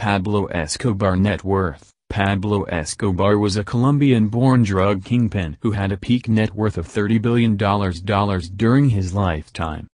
Pablo Escobar net worth. Pablo Escobar was a Colombian-born drug kingpin who had a peak net worth of $30 billion during his lifetime.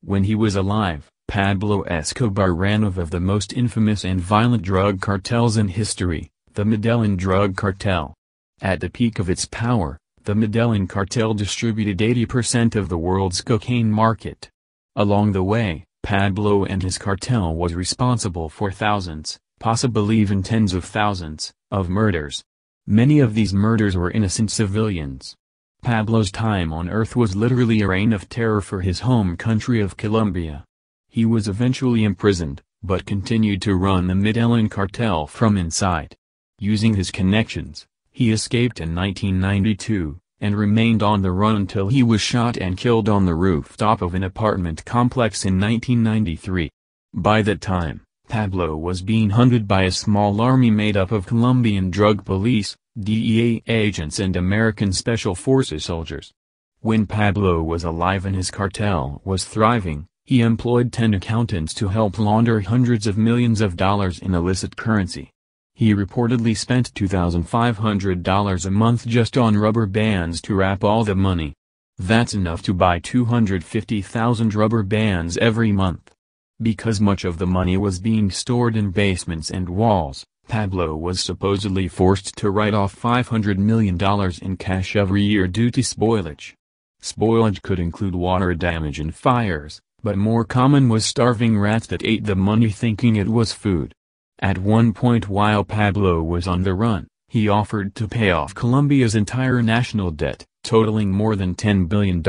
When he was alive, Pablo Escobar ran of the most infamous and violent drug cartels in history, the Medellin drug cartel. At the peak of its power, the Medellin cartel distributed 80% of the world's cocaine market. Along the way, Pablo and his cartel was responsible for thousands, possibly even tens of thousands, of murders. Many of these murders were innocent civilians. Pablo's time on earth was literally a reign of terror for his home country of Colombia. He was eventually imprisoned, but continued to run the Medellin cartel from inside. Using his connections, he escaped in 1992, and remained on the run until he was shot and killed on the rooftop of an apartment complex in 1993. By that time, Pablo was being hunted by a small army made up of Colombian drug police, DEA agents and American Special Forces soldiers. When Pablo was alive and his cartel was thriving, he employed 10 accountants to help launder hundreds of millions of dollars in illicit currency. He reportedly spent $2,500 a month just on rubber bands to wrap all the money. That's enough to buy 250,000 rubber bands every month. Because much of the money was being stored in basements and walls, Pablo was supposedly forced to write off $500 million in cash every year due to spoilage. Spoilage could include water damage and fires, but more common was starving rats that ate the money thinking it was food. At one point while Pablo was on the run, he offered to pay off Colombia's entire national debt, totaling more than $10 billion,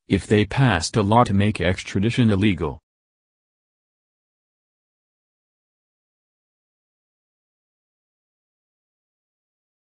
if they passed a law to make extradition illegal.